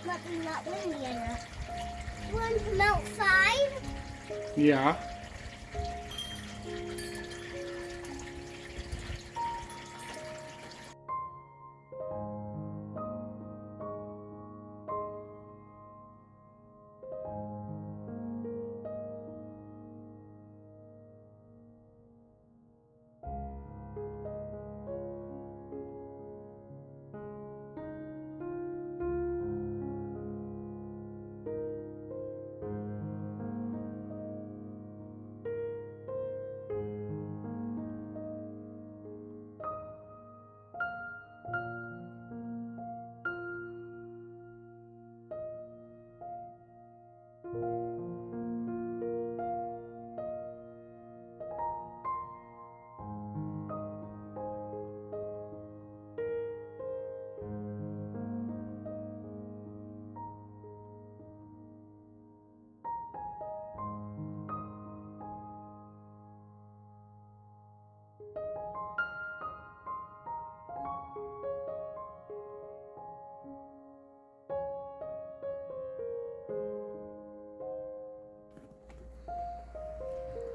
Nothing not windy enough. You want to come outside? Yeah.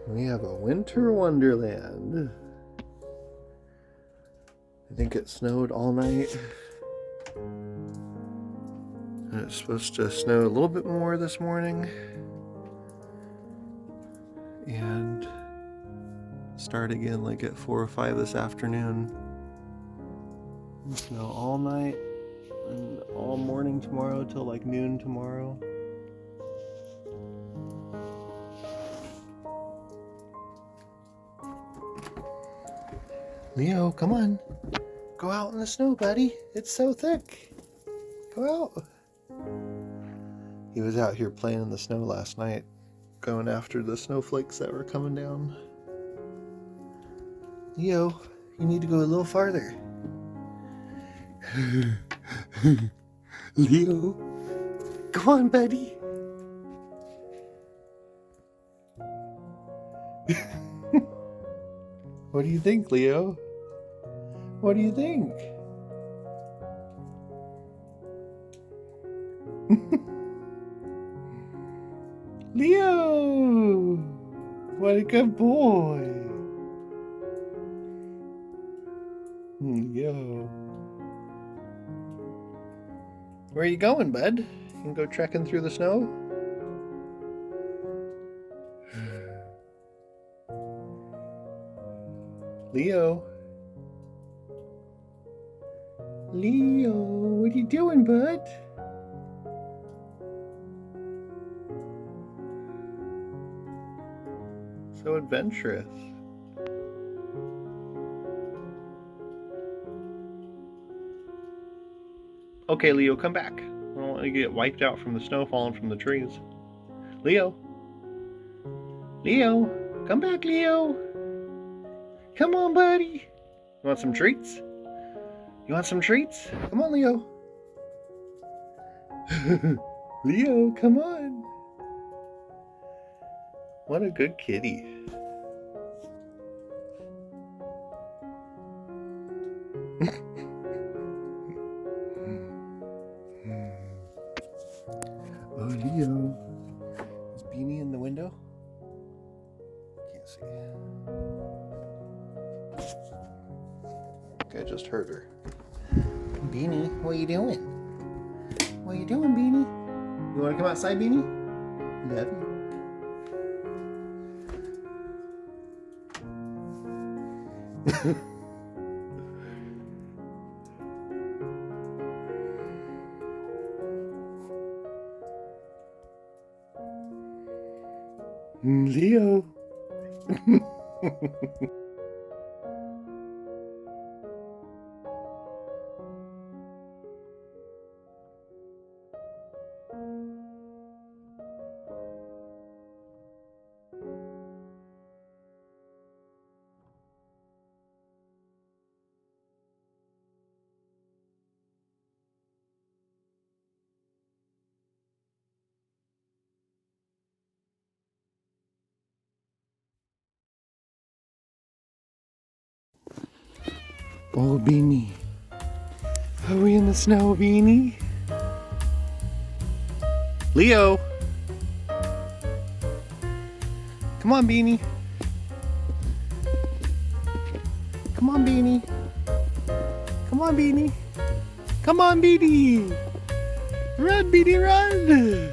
We have a winter wonderland. I think it snowed all night. And it's supposed to snow a little bit more this morning. And start again like at 4 or 5 this afternoon. And snow all night and all morning tomorrow till like noon tomorrow. Leo, come on. Go out in the snow, buddy. It's so thick. Go out. He was out here playing in the snow last night, going after the snowflakes that were coming down. Leo, you need to go a little farther. Leo, come on, buddy. What do you think, Leo? What do you think? Leo! What a good boy! Leo. Where are you going, bud? You can go trekking through the snow? Leo. Leo, what are you doing, bud? So adventurous. Okay, Leo, come back. I don't want to get wiped out from the snow falling from the trees. Leo. Leo, come back, Leo. Come on, buddy. You want some treats? You want some treats? Come on, Leo. Leo, come on. What a good kitty. Oh, Leo. Is Beanie in the window? Can't see. I just heard her. Beanie, what are you doing? What are you doing, Beanie? You want to come outside, Beanie? Love you. Leo. Oh, Beanie. Are we in the snow, Beanie? Leo! Come on, Beanie. Come on, Beanie. Come on, Beanie. Come on, Beanie. Run, Beanie, run.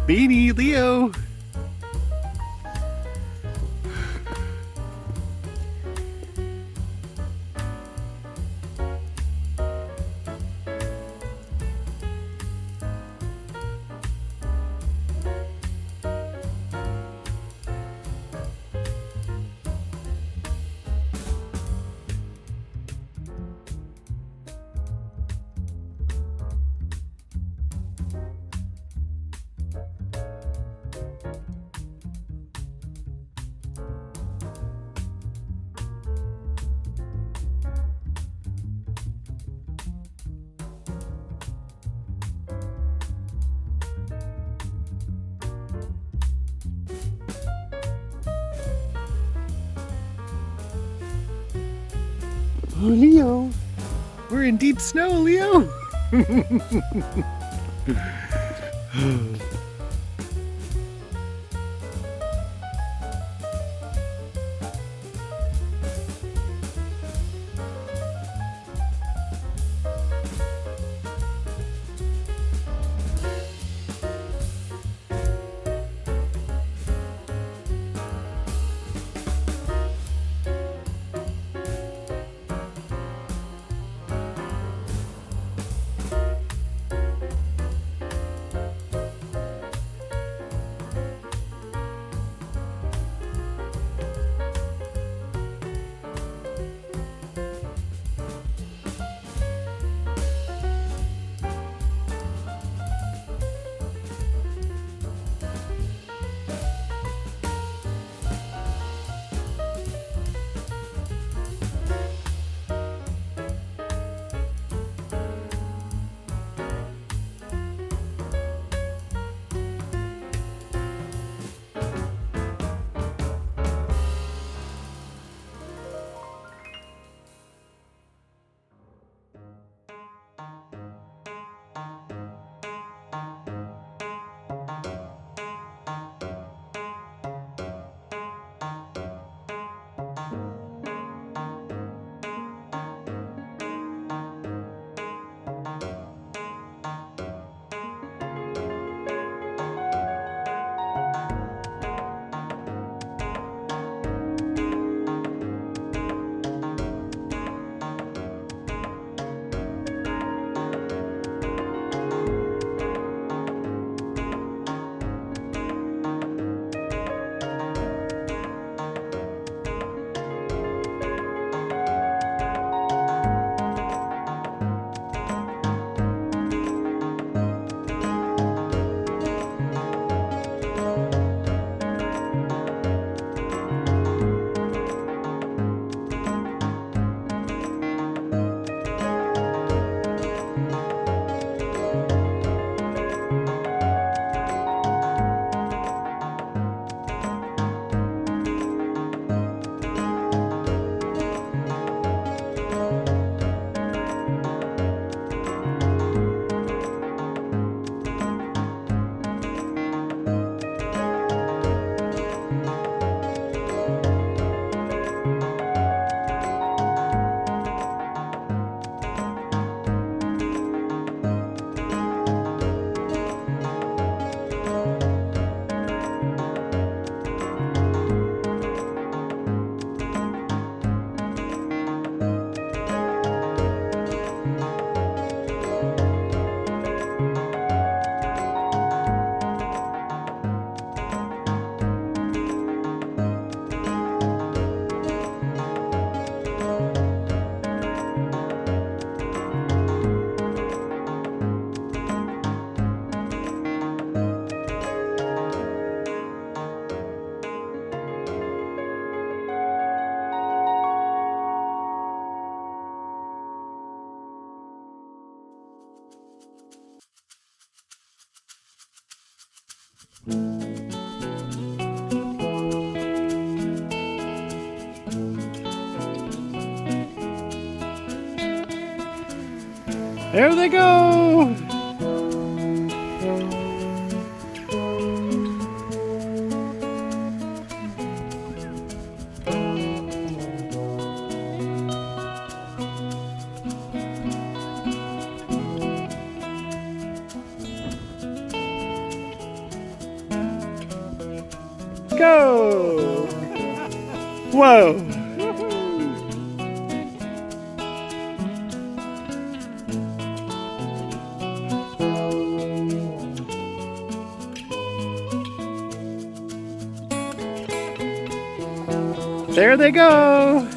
Beanie, Leo. Oh, Leo, we're in deep snow, Leo. There they go! Go! Whoa! There they go!